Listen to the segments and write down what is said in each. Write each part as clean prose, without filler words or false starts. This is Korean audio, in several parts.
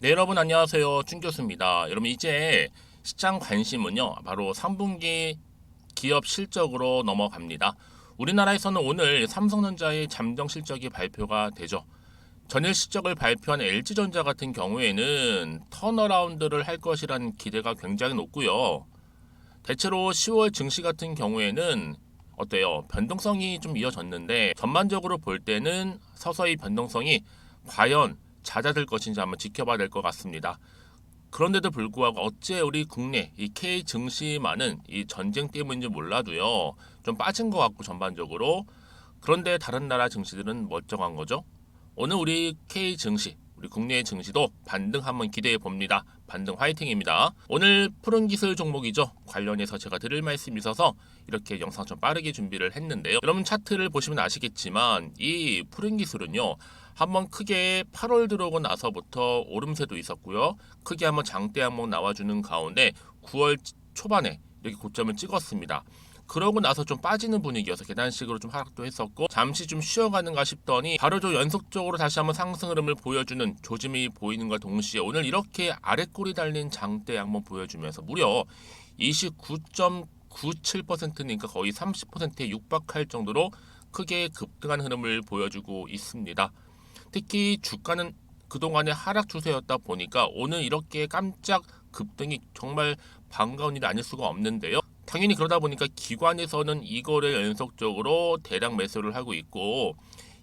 네, 여러분 안녕하세요. 준 교수입니다. 여러분 이제 시장 관심은요, 바로 3분기 기업 실적으로 넘어갑니다. 우리나라에서는 오늘 삼성전자의 잠정 실적이 발표가 되죠. 전일 실적을 발표한 LG전자 같은 경우에는 턴어라운드를 할 것이라는 기대가 굉장히 높고요. 대체로 10월 증시 같은 경우에는 어때요? 변동성이 좀 이어졌는데 전반적으로 볼 때는 서서히 변동성이 과연 잦아들 것인지 한번 지켜봐야 될 것 같습니다. 그런데도 불구하고 어째 우리 국내 이 K 증시만은 이 전쟁 때문인지 몰라도요 좀 빠진 것 같고 전반적으로. 그런데 다른 나라 증시들은 멀쩡한 거죠. 오늘 우리 K 증시, 우리 국내 증시도 반등 한번 기대해 봅니다. 반등 화이팅입니다. 오늘 푸른 기술 종목이죠. 관련해서 제가 드릴 말씀이 있어서 이렇게 영상 좀 빠르게 준비를 했는데요. 여러분 차트를 보시면 아시겠지만 이 푸른 기술은요. 한번 크게 8월 들어오고 나서부터 오름세도 있었고요. 크게 한번 장대 한번 나와주는 가운데 9월 초반에 이렇게 고점을 찍었습니다. 그러고 나서 좀 빠지는 분위기여서 계단식으로 좀 하락도 했었고 잠시 좀 쉬어가는가 싶더니 바로 좀 연속적으로 다시 한번 상승 흐름을 보여주는 조짐이 보이는과 동시에 오늘 이렇게 아랫골이 달린 장대 한번 보여주면서 무려 29.97%니까 거의 30%에 육박할 정도로 크게 급등한 흐름을 보여주고 있습니다. 특히 주가는 그동안의 하락 추세였다 보니까 오늘 이렇게 깜짝 급등이 정말 반가운 일이 아닐 수가 없는데요. 당연히 그러다 보니까 기관에서는 이거를 연속적으로 대량 매수를 하고 있고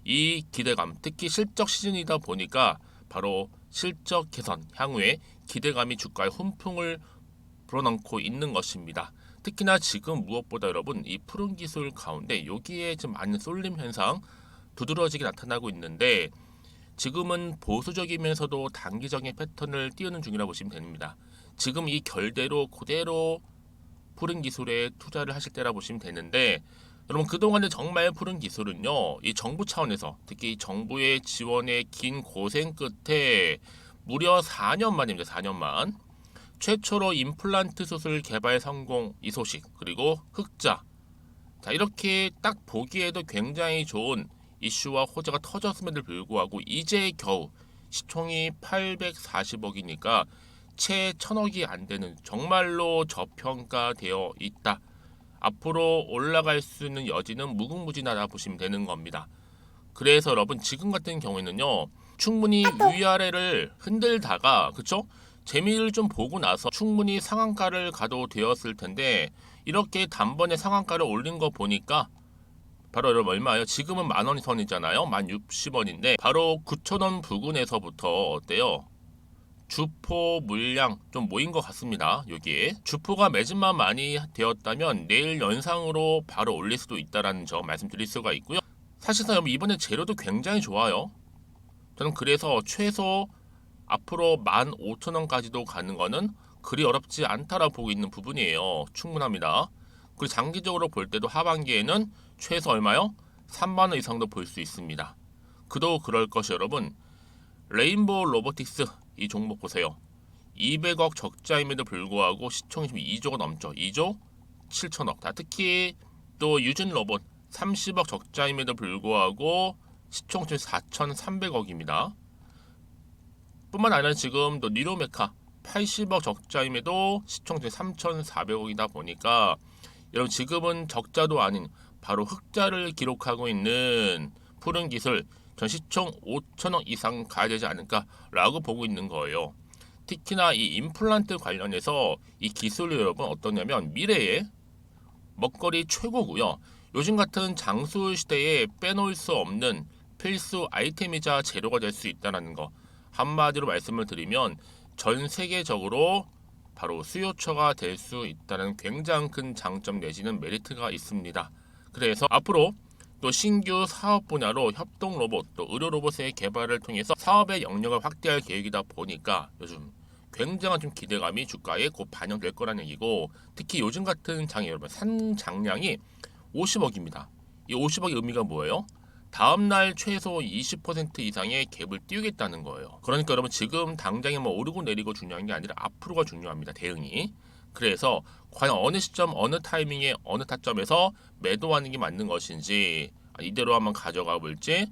이 기대감, 특히 실적 시즌이다 보니까 바로 실적 개선 향후에 기대감이 주가에 훈풍을 불어넣고 있는 것입니다. 특히나 지금 무엇보다 여러분 이 푸른 기술 가운데 여기에 좀 많은 쏠림 현상 두드러지게 나타나고 있는데 지금은 보수적이면서도 단기적인 패턴을 띄우는 중이라 보시면 됩니다. 지금 이 결대로 그대로 푸른 기술에 투자를 하실 때라 보시면 되는데 여러분 그동안에 정말 푸른 기술은요 이 정부 차원에서 특히 정부의 지원의 긴 고생 끝에 무려 4년 만입니다. 4년 만 최초로 임플란트 수술 개발 성공 이 소식 그리고 흑자 자 이렇게 딱 보기에도 굉장히 좋은 이슈와 호재가 터졌음에도 불구하고 이제 겨우 시총이 840억이니까 채 1000억이 안 되는 정말로 저평가되어 있다. 앞으로 올라갈 수 있는 여지는 무궁무진하다 보시면 되는 겁니다. 그래서 여러분 지금 같은 경우에는요 충분히 위아래를 흔들다가 그쵸? 재미를 좀 보고 나서 충분히 상한가를 가도 되었을 텐데 이렇게 단번에 상한가를 올린 거 보니까 바로 여러분 얼마예요? 지금은 만 원이 선이잖아요. 1060원인데 바로 9,000원 부근에서부터 어때요? 주포 물량 좀 모인 것 같습니다. 여기에 주포가 매집만 많이 되었다면 내일 연상으로 바로 올릴 수도 있다라는 점 말씀드릴 수가 있고요. 사실상 여러분 이번에 재료도 굉장히 좋아요. 저는 그래서 최소 앞으로 15,000원까지도 가는 거는 그리 어렵지 않다라고 보고 있는 부분이에요. 충분합니다. 그리고 장기적으로 볼 때도 하반기에는 최소 얼마요? 3만 원 이상도 볼 수 있습니다. 그도 그럴 것이 여러분 레인보우 로보틱스 이 종목 보세요. 200억 적자임에도 불구하고 시총이 지금 2조가 넘죠. 2조 7천억. 다 특히 또 유진 로봇 30억 적자임에도 불구하고 시총 지금 4,300억입니다. 뿐만 아니라 지금 또 니로메카 80억 적자임에도 시총 지금 3,400억이다 보니까 여러분 지금은 적자도 아닌 바로 흑자를 기록하고 있는 푸른 기술 전 시총 5천억 이상 가야 되지 않을까라고 보고 있는 거예요. 특히나 이 임플란트 관련해서 이 기술이 여러분 어떠냐면 미래의 먹거리 최고고요. 요즘 같은 장수 시대에 빼놓을 수 없는 필수 아이템이자 재료가 될 수 있다는 거. 한마디로 말씀을 드리면 전 세계적으로 바로 수요처가 될 수 있다는 굉장히 큰 장점 내지는 메리트가 있습니다. 그래서 앞으로 또 신규 사업 분야로 협동 로봇, 또 의료 로봇의 개발을 통해서 사업의 영역을 확대할 계획이다 보니까 요즘 굉장한 좀 기대감이 주가에 곧 반영될 거라는 얘기고 특히 요즘 같은 장이 여러분 산 장량이 50억입니다. 이 50억의 의미가 뭐예요? 다음날 최소 20% 이상의 갭을 띄우겠다는 거예요. 그러니까 여러분 지금 당장에 뭐 오르고 내리고 중요한 게 아니라 앞으로가 중요합니다. 대응이. 그래서 과연 어느 시점, 어느 타이밍에, 어느 타점에서 매도하는 게 맞는 것인지 이대로 한번 가져가 볼지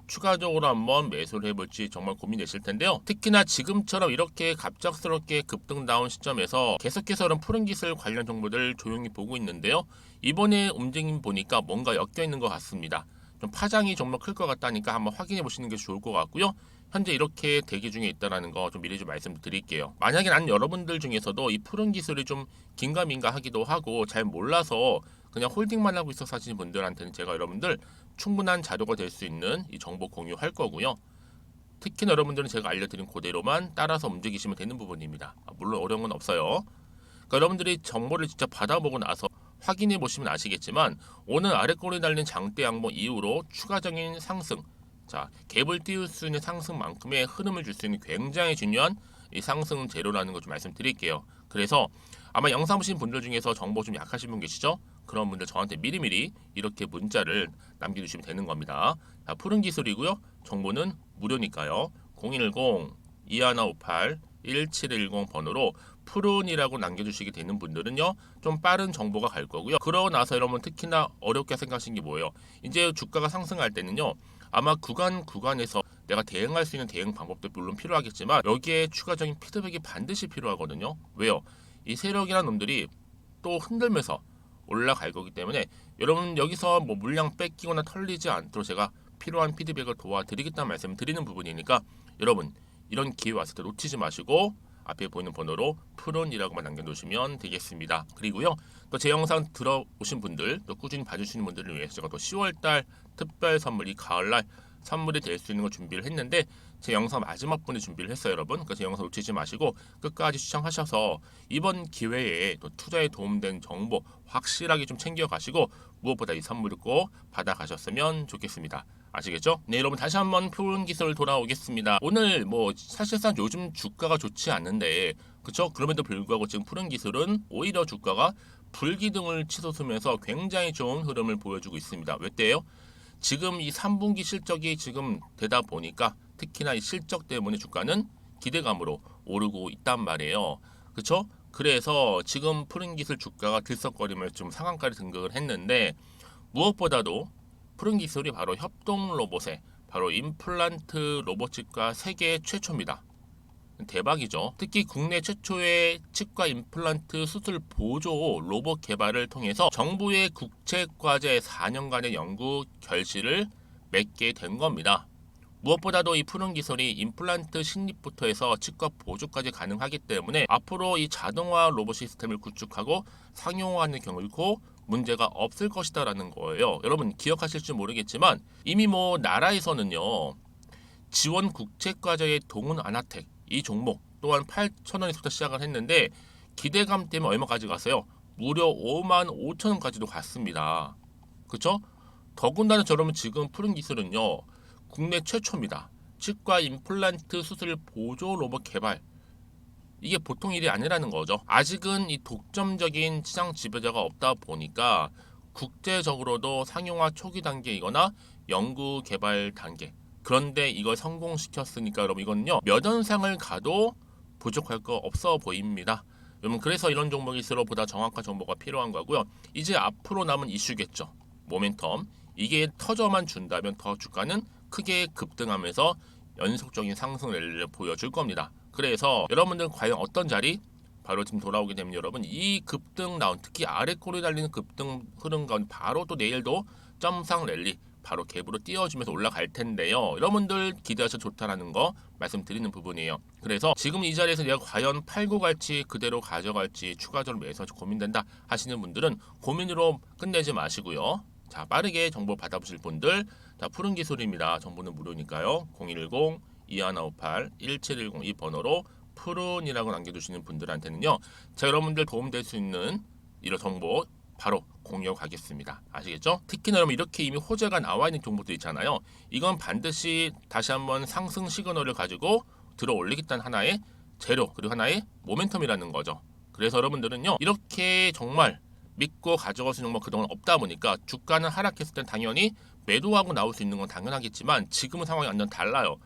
추가적으로 한번 매수를 해볼지 정말 고민되실 텐데요. 특히나 지금처럼 이렇게 갑작스럽게 급등 나온 시점에서 계속해서 이런 푸른 기술 관련 정보들 조용히 보고 있는데요. 이번에 움직임 보니까 뭔가 엮여 있는 것 같습니다. 좀 파장이 정말 클 것 같다니까 한번 확인해 보시는 게 좋을 것 같고요. 현재 이렇게 대기 중에 있다는 거 좀 미리 좀 말씀드릴게요. 만약에 난 여러분들 중에서도 이 푸른 기술이 좀 긴가민가 하기도 하고 잘 몰라서 그냥 홀딩만 하고 있어 사시는 분들한테는 제가 여러분들 충분한 자료가 될 수 있는 이 정보 공유할 거고요. 특히나 여러분들은 제가 알려드린 그대로만 따라서 움직이시면 되는 부분입니다. 물론 어려운 건 없어요. 그러니까 여러분들이 정보를 직접 받아보고 나서 확인해 보시면 아시겠지만 오늘 아래 꼬리 달린 장대 양봉 이후로 추가적인 상승, 자 갭을 띄울 수 있는 상승만큼의 흐름을 줄 수 있는 굉장히 중요한 이 상승 재료라는 거 좀 말씀드릴게요. 그래서 아마 영상 보신 분들 중에서 정보 좀 약하신 분 계시죠? 그런 분들 저한테 미리미리 이렇게 문자를 남겨주시면 되는 겁니다. 자, 푸른 기술이고요. 정보는 무료니까요. 010-2158-1710 번호로 푸른이라고 남겨주시게 되는 분들은요. 좀 빠른 정보가 갈 거고요. 그러고 나서 여러분 특히나 어렵게 생각하시는 게 뭐예요? 이제 주가가 상승할 때는요. 아마 구간에서 내가 대응할 수 있는 대응 방법도 물론 필요하겠지만 여기에 추가적인 피드백이 반드시 필요하거든요. 왜요? 이 세력이라는 놈들이 또 흔들면서 올라갈 거기 때문에 여러분 여기서 뭐 물량 뺏기거나 털리지 않도록 제가 필요한 피드백을 도와드리겠다는 말씀을 드리는 부분이니까 여러분 이런 기회 왔을 때 놓치지 마시고 앞에 보이는 번호로 푸른이라고만 남겨놓으시면 되겠습니다. 그리고요 또 제 영상 들어오신 분들 또 꾸준히 봐주시는 분들을 위해서 제가 또 10월달 특별 선물 이 가을날 선물이 될 수 있는 걸 준비를 했는데 제 영상 마지막 분에 준비를 했어요 여러분. 그래서 영상 놓치지 마시고 끝까지 시청하셔서 이번 기회에 또 투자에 도움된 정보 확실하게 좀 챙겨가시고 무엇보다 이 선물을 꼭 받아가셨으면 좋겠습니다. 아시겠죠? 네 여러분 다시 한번 푸른 기술 돌아오겠습니다. 오늘 뭐 사실상 요즘 주가가 좋지 않는데 그쵸? 그럼에도 불구하고 지금 푸른 기술은 오히려 주가가 불기둥을 치솟으면서 굉장히 좋은 흐름을 보여주고 있습니다. 왜 때요? 지금 이 3분기 실적이 지금 되다 보니까 특히나 이 실적 때문에 주가는 기대감으로 오르고 있단 말이에요. 그렇죠? 그래서 지금 푸른 기술 주가가 들썩거리면서 좀 상한가를 등극을 했는데 무엇보다도 푸른 기술이 바로 협동 로봇의 바로 임플란트 로봇 치과 세계 최초입니다. 대박이죠. 특히 국내 최초의 치과 임플란트 수술 보조 로봇 개발을 통해서 정부의 국책과제 4년간의 연구 결실을 맺게 된 겁니다. 무엇보다도 이 푸른 기술이 임플란트 식립부터 해서 치과 보조까지 가능하기 때문에 앞으로 이 자동화 로봇 시스템을 구축하고 상용화하는 경우고 문제가 없을 것이다라는 거예요. 여러분 기억하실지 모르겠지만 이미 뭐 나라에서는요. 지원 국책과제의 동은 아나텍 이 종목 또한 8,000원에서부터 시작을 했는데 기대감 때문에 얼마까지 갔어요? 무려 55,000원까지도 갔습니다. 그렇죠? 더군다나 저러면 지금 푸른 기술은요. 국내 최초입니다. 치과 임플란트 수술 보조 로봇 개발. 이게 보통 일이 아니라는 거죠. 아직은 이 독점적인 시장 지배자가 없다 보니까 국제적으로도 상용화 초기 단계이거나 연구 개발 단계 그런데 이걸 성공시켰으니까 여러분 이거는요 몇 연상을 가도 부족할 거 없어 보입니다. 여러분 그래서 이런 종목일수록 보다 정확한 정보가 필요한 거고요. 이제 앞으로 남은 이슈겠죠. 모멘텀 이게 터져만 준다면 더 주가는 크게 급등하면서 연속적인 상승 랠리를 보여줄 겁니다. 그래서 여러분들 과연 어떤 자리? 바로 지금 돌아오게 되면 여러분 이 급등 나온 특히 아래 꼬리 달리는 급등 흐름 가운데 바로 또 내일도 점상 랠리 바로 갭으로 띄워주면서 올라갈 텐데요. 여러분들 기대하셔도 좋다라는 거 말씀드리는 부분이에요. 그래서 지금 이 자리에서 내가 과연 팔고 갈지 그대로 가져갈지 추가적으로 매수할지 고민된다 하시는 분들은 고민으로 끝내지 마시고요. 자 빠르게 정보 받아보실 분들 자 푸른 기술입니다. 정보는 무료니까요. 010-2158-1710 이 번호로 푸른이라고 남겨주시는 분들한테는요. 자 여러분들 도움될 수 있는 이런 정보 바로 공유하겠습니다. 아시겠죠? 특히나 여러분 이렇게 이미 호재가 나와 있는 종목들 있잖아요. 이건 반드시 다시 한번 상승 시그널을 가지고 들어 올리겠다는 하나의 재료 그리고 하나의 모멘텀이라는 거죠. 그래서 여러분들은요. 이렇게 정말 믿고 가져갈 수 있는 건 그동안 없다 보니까 주가는 하락했을 땐 당연히 매도하고 나올 수 있는 건 당연하겠지만 지금은 상황이 완전 달라요.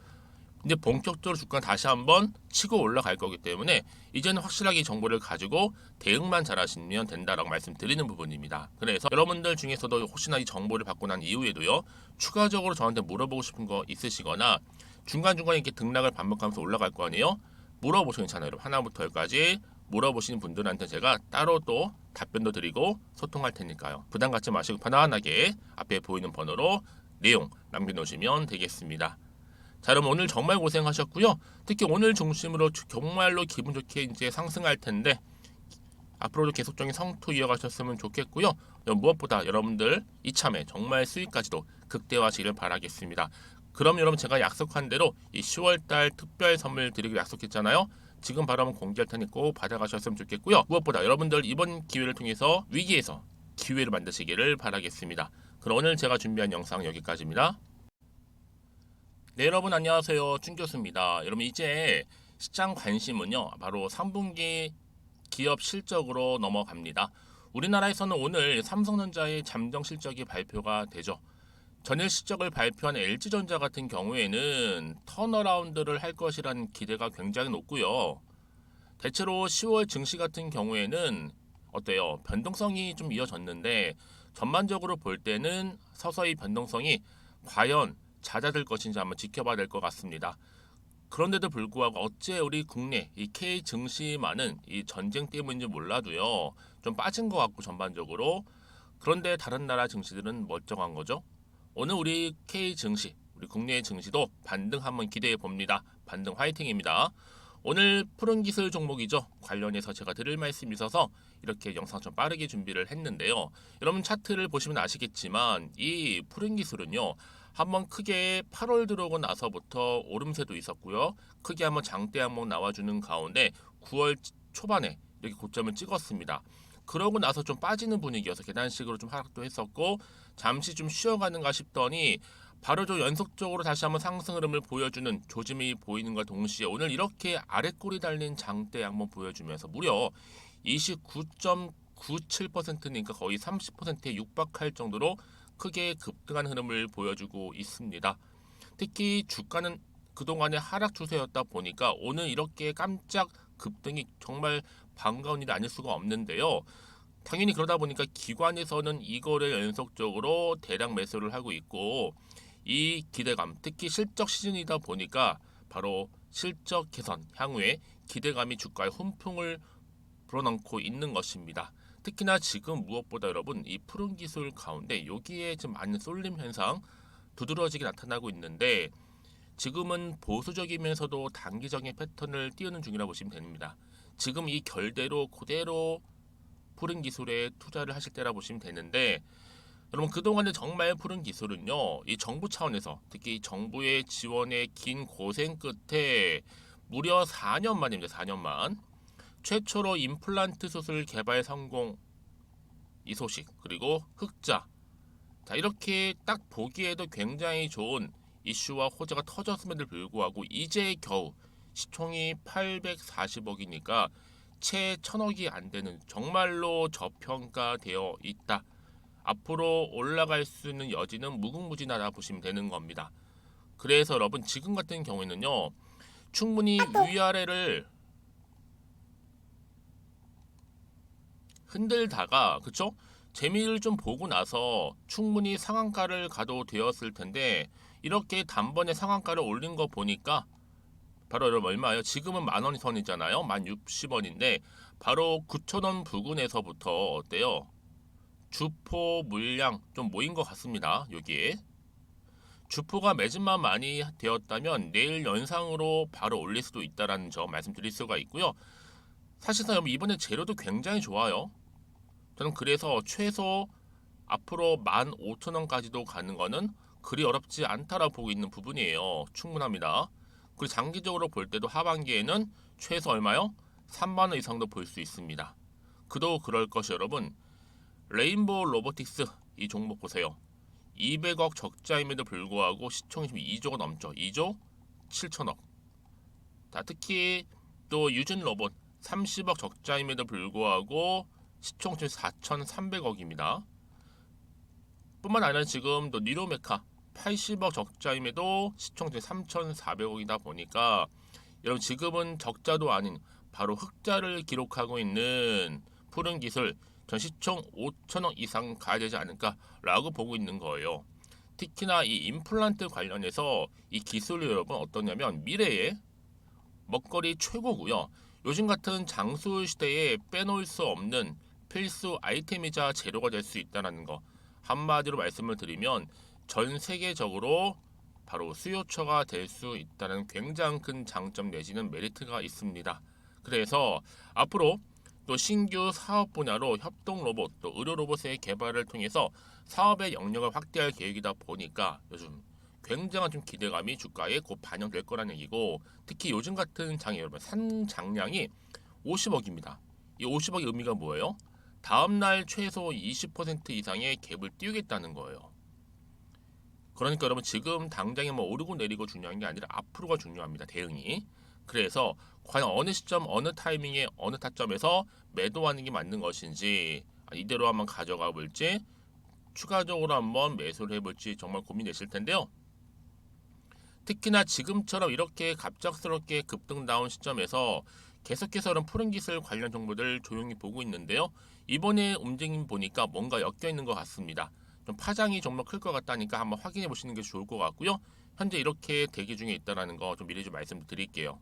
이제 본격적으로 주가 다시 한번 치고 올라갈 거기 때문에 이제는 확실하게 이 정보를 가지고 대응만 잘하시면 된다라고 말씀드리는 부분입니다. 그래서 여러분들 중에서도 혹시나 이 정보를 받고 난 이후에도요, 추가적으로 저한테 물어보고 싶은 거 있으시거나 중간중간에 이렇게 등락을 반복하면서 올라갈 거 아니에요? 물어보시면 괜찮아요. 여러분. 하나부터 열까지 물어보시는 분들한테 제가 따로 또 답변도 드리고 소통할 테니까요. 부담 갖지 마시고 편안하게 앞에 보이는 번호로 내용 남겨놓으시면 되겠습니다. 자, 그럼 오늘 정말 고생하셨고요. 특히 오늘 중심으로 정말로 기분 좋게 이제 상승할 텐데 앞으로도 계속적인 성투 이어가셨으면 좋겠고요. 무엇보다 여러분들 이참에 정말 수익까지도 극대화하시길 바라겠습니다. 그럼 여러분 제가 약속한 대로 이 10월달 특별 선물 드리기로 약속했잖아요. 지금 바로 한번 공개할 테니 꼭 받아가셨으면 좋겠고요. 무엇보다 여러분들 이번 기회를 통해서 위기에서 기회를 만드시기를 바라겠습니다. 그럼 오늘 제가 준비한 영상 여기까지입니다. 네, 여러분 안녕하세요. 준 교수입니다. 여러분 이제 시장 관심은요, 바로 3분기 기업 실적으로 넘어갑니다. 우리나라에서는 오늘 삼성전자의 잠정 실적이 발표가 되죠. 전일 실적을 발표한 LG전자 같은 경우에는 턴어라운드를 할 것이라는 기대가 굉장히 높고요. 대체로 10월 증시 같은 경우에는 어때요? 변동성이 좀 이어졌는데 전반적으로 볼 때는 서서히 변동성이 과연 잦아들 것인지 한번 지켜봐야 될 것 같습니다. 그런데도 불구하고 어째 우리 국내 이 K 증시만은 이 전쟁 때문인지 몰라도요, 좀 빠진 것 같고 전반적으로. 그런데 다른 나라 증시들은 멀쩡한 거죠. 오늘 우리 K 증시, 우리 국내 증시도 반등 한번 기대해 봅니다. 반등 화이팅입니다. 오늘 푸른 기술 종목이죠. 관련해서 제가 드릴 말씀이 있어서 이렇게 영상 좀 빠르게 준비를 했는데요. 여러분 차트를 보시면 아시겠지만 이 푸른 기술은요, 한번 크게 8월 들어오고 나서부터 오름세도 있었고요. 크게 한번 장대 항목 나와주는 가운데 9월 초반에 이렇게 고점을 찍었습니다. 그러고 나서 좀 빠지는 분위기여서 계단식으로 좀 하락도 했었고 잠시 좀 쉬어가는가 싶더니 바로 좀 연속적으로 다시 한번 상승 흐름을 보여주는 조짐이 보이는 것과 동시에 오늘 이렇게 아랫골이 달린 장대 한번 보여주면서 무려 29.97%니까 거의 30%에 육박할 정도로 크게 급등한 흐름을 보여주고 있습니다. 특히 주가는 그동안의 하락 추세였다 보니까 오늘 이렇게 깜짝 급등이 정말 반가운 일이 아닐 수가 없는데요. 당연히 그러다 보니까 기관에서는 이거를 연속적으로 대량 매수를 하고 있고 이 기대감, 특히 실적 시즌이다 보니까 바로 실적 개선 향후에 기대감이 주가에 훈풍을 불어넣고 있는 것입니다. 특히나 지금 무엇보다 여러분 이 푸른 기술 가운데 여기에 좀 많은 쏠림 현상 두드러지게 나타나고 있는데 지금은 보수적이면서도 단기적인 패턴을 띄우는 중이라고 보시면 됩니다. 지금 이 결대로 그대로 푸른 기술에 투자를 하실 때라 보시면 되는데 여러분 그동안에 정말 푸른 기술은요, 이 정부 차원에서 특히 정부의 지원의 긴 고생 끝에 무려 4년 만입니다. 4년 만 최초로 임플란트 수술 개발 성공 이 소식, 그리고 흑자, 자 이렇게 딱 보기에도 굉장히 좋은 이슈와 호재가 터졌음에도 불구하고 이제 겨우 시총이 840억이니까 채 1000억이 안 되는 정말로 저평가되어 있다. 앞으로 올라갈 수 있는 여지는 무궁무진하다 보시면 되는 겁니다. 그래서 여러분 지금 같은 경우에는요, 충분히 위아래를 흔들다가 그쵸? 재미를 좀 보고 나서 충분히 상한가를 가도 되었을 텐데 이렇게 단번에 상한가를 올린 거 보니까 바로 여러분 얼마예요? 지금은 만원 선이잖아요. 1060원인데 바로 9,000원 부근에서부터 어때요? 주포 물량 좀 모인 것 같습니다. 여기에 주포가 매집만 많이 되었다면 내일 연상으로 바로 올릴 수도 있다라는 점 말씀드릴 수가 있고요. 사실상 여러분 이번에 재료도 굉장히 좋아요. 저는 그래서 최소 앞으로 15,000원까지도 가는 거는 그리 어렵지 않다라고 보고 있는 부분이에요. 충분합니다. 그리고 장기적으로 볼 때도 하반기에는 최소 얼마요? 3만원 이상도 볼 수 있습니다. 그도 그럴 것이 여러분 레인보우 로보틱스 이 종목 보세요. 200억 적자임에도 불구하고 시총이 지금 2조가 넘죠. 2조 7천억. 자, 특히 또 유진 로봇 30억 적자임에도 불구하고 시총 지금 4,300억입니다. 뿐만 아니라 지금 또 니로메카 80억 적자임에도 시총 3,400억이다 보니까 여러분 지금은 적자도 아닌 바로 흑자를 기록하고 있는 푸른 기술 전 시총 5천억 이상 가야 되지 않을까라고 보고 있는 거예요. 특히나 이 임플란트 관련해서 이 기술이 여러분 어떠냐면 미래의 먹거리 최고고요. 요즘 같은 장수 시대에 빼놓을 수 없는 필수 아이템이자 재료가 될 수 있다는 거. 한마디로 말씀을 드리면 전 세계적으로 바로 수요처가 될 수 있다는 굉장히 큰 장점 내지는 메리트가 있습니다. 그래서 앞으로 또 신규 사업 분야로 협동 로봇, 또 의료 로봇의 개발을 통해서 사업의 영역을 확대할 계획이다 보니까 요즘 굉장한 좀 기대감이 주가에 곧 반영될 거라는 얘기고, 특히 요즘 같은 장에 여러분 산장량이 50억입니다. 이 50억의 의미가 뭐예요? 다음날 최소 20% 이상의 갭을 띄우겠다는 거예요. 그러니까 여러분 지금 당장에 뭐 오르고 내리고 중요한 게 아니라 앞으로가 중요합니다. 대응이. 그래서 과연 어느 시점 어느 타이밍에 어느 타점에서 매도하는 게 맞는 것인지, 이대로 한번 가져가 볼지 추가적으로 한번 매수를 해볼지 정말 고민되실 텐데요. 특히나 지금처럼 이렇게 갑작스럽게 급등 나온 시점에서 계속해서 이런 푸른 기술 관련 정보들 조용히 보고 있는데요. 이번에 움직임 보니까 뭔가 엮여 있는 것 같습니다. 좀 파장이 정말 클 것 같다니까 한번 확인해 보시는 게 좋을 것 같고요. 현재 이렇게 대기 중에 있다는 거 좀 미리 좀 말씀드릴게요.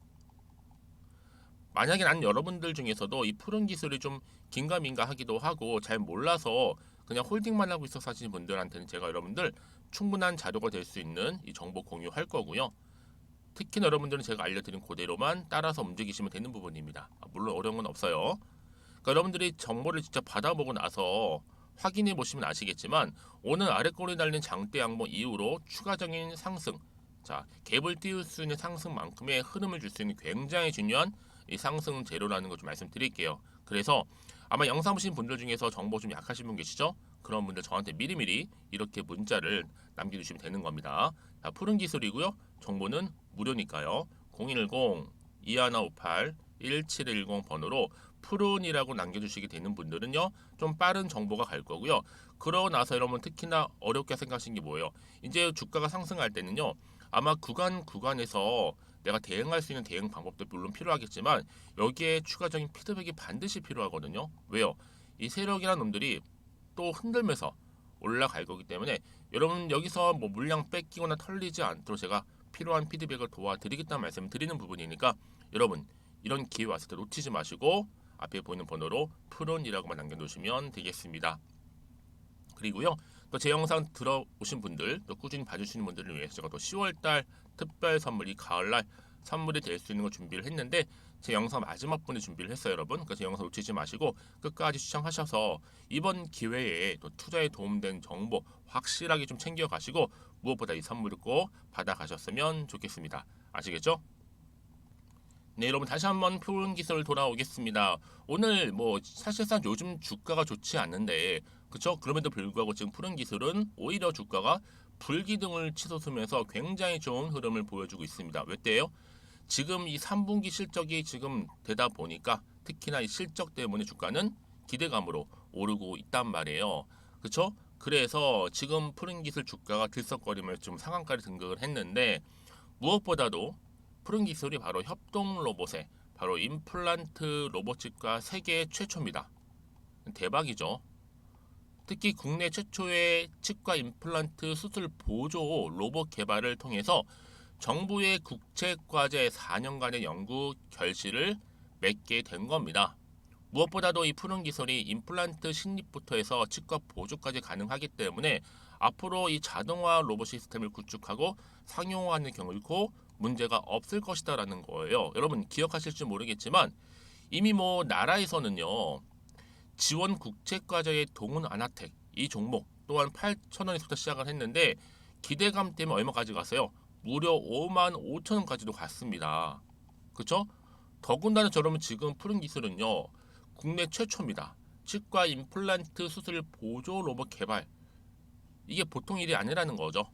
만약에 난 여러분들 중에서도 이 푸른 기술이 좀 긴가민가 하기도 하고 잘 몰라서 그냥 홀딩만 하고 있어 사시는 분들한테는 제가 여러분들 충분한 자료가 될 수 있는 이 정보 공유할 거고요. 특히 여러분들은 제가 알려드린 그대로만 따라서 움직이시면 되는 부분입니다. 물론 어려운 건 없어요. 그러니까 여러분들이 정보를 직접 받아보고 나서 확인해 보시면 아시겠지만 오늘 아래꼬리 달린 장대 양봉 이후로 추가적인 상승, 자 갭을 띄울 수 있는 상승만큼의 흐름을 줄 수 있는 굉장히 중요한 이 상승 재료라는 거 좀 말씀드릴게요. 그래서 아마 영상 보신 분들 중에서 정보 좀 약하신 분 계시죠? 그런 분들 저한테 미리미리 이렇게 문자를 남겨주시면 되는 겁니다. 자, 푸른 기술이고요. 정보는 무료니까요. 010-2158-1710 번호로 푸른이라고 남겨주시게 되는 분들은요. 좀 빠른 정보가 갈 거고요. 그러고 나서 여러분 특히나 어렵게 생각하신 게 뭐예요? 이제 주가가 상승할 때는요. 아마 구간에서 내가 대응할 수 있는 대응 방법도 물론 필요하겠지만 여기에 추가적인 피드백이 반드시 필요하거든요. 왜요? 이 세력이라는 놈들이 또 흔들면서 올라갈 거기 때문에 여러분 여기서 뭐 물량 뺏기거나 털리지 않도록 제가 필요한 피드백을 도와드리겠다는 말씀을 드리는 부분이니까 여러분 이런 기회 왔을 때 놓치지 마시고 앞에 보이는 번호로 푸른이라고만 남겨놓으시면 되겠습니다. 그리고요 또 제 영상 들어오신 분들 또 꾸준히 봐주시는 분들을 위해서 제가 또 10월달 특별 선물이 가을날 선물이 될 수 있는 걸 준비를 했는데 제 영상 마지막 분에 준비를 했어요 여러분. 그래서 영상 놓치지 마시고 끝까지 시청하셔서 이번 기회에 또 투자에 도움된 정보 확실하게 좀 챙겨가시고 무엇보다 이 선물을 꼭 받아가셨으면 좋겠습니다. 아시겠죠? 네 여러분 다시 한번 푸른 기술 돌아오겠습니다. 오늘 뭐 사실상 요즘 주가가 좋지 않는데 그쵸? 그럼에도 불구하고 지금 푸른 기술은 오히려 주가가 불기둥을 치솟으면서 굉장히 좋은 흐름을 보여주고 있습니다. 왜 때요? 지금 이 3분기 실적이 지금 되다 보니까 특히나 이 실적 때문에 주가는 기대감으로 오르고 있단 말이에요. 그쵸? 그래서 지금 푸른 기술 주가가 들썩거리면서 좀 상한가를 등극을 했는데 무엇보다도 푸른 기술이 바로 협동 로봇의 바로 임플란트 로봇치과 세계 최초입니다. 대박이죠. 특히 국내 최초의 치과 임플란트 수술 보조 로봇 개발을 통해서 정부의 국책과제 4년간의 연구 결실을 맺게 된 겁니다. 무엇보다도 이 푸른 기술이 임플란트 식립부터 해서 치과 보조까지 가능하기 때문에 앞으로 이 자동화 로봇 시스템을 구축하고 상용화하는 경우고 문제가 없을 것이다라는 거예요. 여러분 기억하실지 모르겠지만 이미 뭐 나라에서는요. 지원 국책과제의 동은 아나텍 이 종목 또한 8,000원에서부터 시작을 했는데 기대감 때문에 얼마까지 갔어요? 무려 55,000원까지도 갔습니다. 그쵸? 더군다나 저러면 지금 푸른 기술은요. 국내 최초입니다. 치과 임플란트 수술 보조 로봇 개발. 이게 보통 일이 아니라는 거죠.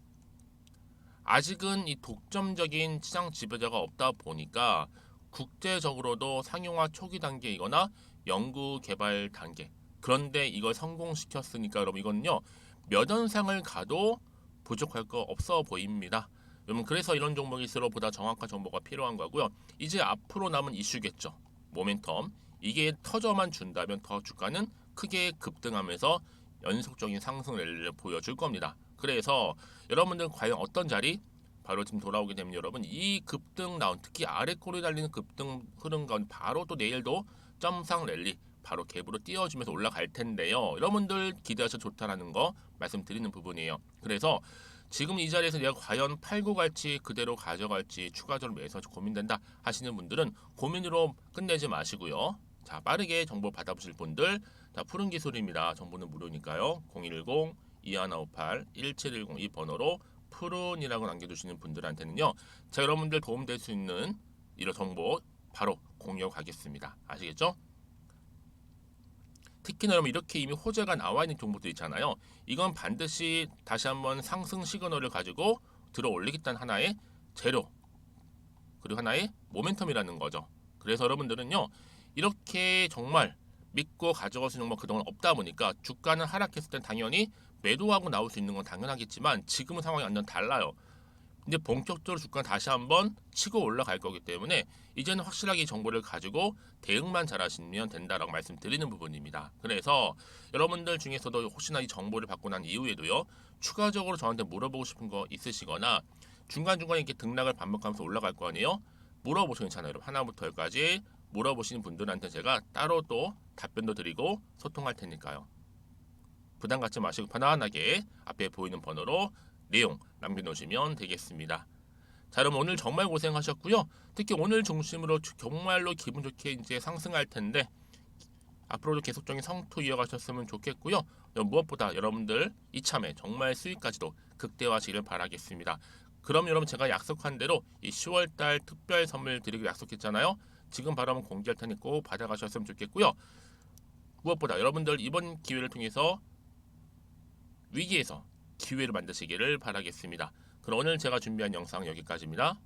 아직은 이 독점적인 시장 지배자가 없다 보니까 국제적으로도 상용화 초기 단계이거나 연구 개발 단계. 그런데 이걸 성공시켰으니까 여러분 이거는요. 몇 년상을 가도 부족할 거 없어 보입니다. 여러분 그래서 이런 종목일수록 보다 정확한 정보가 필요한 거고요. 이제 앞으로 남은 이슈겠죠. 모멘텀. 이게 터져만 준다면 더 주가는 크게 급등하면서 연속적인 상승 랠리를 보여줄 겁니다. 그래서 여러분들 과연 어떤 자리? 바로 지금 돌아오게 되면 여러분 이 급등 나온 특히 아래 꼬리 달리는 급등 흐름 가운데 바로 또 내일도 점상 랠리 바로 갭으로 띄워주면서 올라갈 텐데요. 여러분들 기대하셔 좋다라는 거 말씀드리는 부분이에요. 그래서 지금 이 자리에서 내가 과연 팔고 갈지 그대로 가져갈지 추가적으로 매수 고민된다 하시는 분들은 고민으로 끝내지 마시고요. 자 빠르게 정보 받아보실 분들 자 푸른 기술입니다. 정보는 무료니까요. 010-2158-1710 이 번호로 푸른이라고 남겨주시는 분들한테는요. 자 여러분들 도움될 수 있는 이런 정보 바로 공유하겠습니다. 아시겠죠? 특히나 여러분 이렇게 이미 호재가 나와 있는 정보도 있잖아요. 이건 반드시 다시 한번 상승 시그널을 가지고 들어 올리겠다는 하나의 재료 그리고 하나의 모멘텀이라는 거죠. 그래서 여러분들은요 이렇게 정말 믿고 가져갈 수 있는 건 그동안 없다 보니까 주가는 하락했을 땐 당연히 매도하고 나올 수 있는 건 당연하겠지만 지금은 상황이 완전 달라요. 근데 본격적으로 주가는 다시 한번 치고 올라갈 거기 때문에 이제는 확실하게 이 정보를 가지고 대응만 잘하시면 된다라고 말씀드리는 부분입니다. 그래서 여러분들 중에서도 혹시나 이 정보를 받고 난 이후에도요 추가적으로 저한테 물어보고 싶은 거 있으시거나 중간중간에 이렇게 등락을 반복하면서 올라갈 거 아니에요? 물어보시면 괜찮아요. 여러분 하나부터 열까지 물어보시는 분들한테 제가 따로 또 답변도 드리고 소통할 테니까요. 부담 갖지 마시고 편안하게 앞에 보이는 번호로 내용 남겨놓으시면 되겠습니다. 자, 여러분 오늘 정말 고생하셨고요. 특히 오늘 중심으로 정말로 기분 좋게 이제 상승할 텐데 앞으로도 계속적인 성투 이어가셨으면 좋겠고요. 무엇보다 여러분들 이참에 정말 수익까지도 극대화하시기를 바라겠습니다. 그럼 여러분 제가 약속한 대로 이 10월달 특별 선물 드리기로 약속했잖아요. 지금 바로 한번 공지할 테니 꼭 받아가셨으면 좋겠고요. 무엇보다 여러분들 이번 기회를 통해서 위기에서 기회를 만드시기를 바라겠습니다. 그럼 오늘 제가 준비한 영상 여기까지입니다.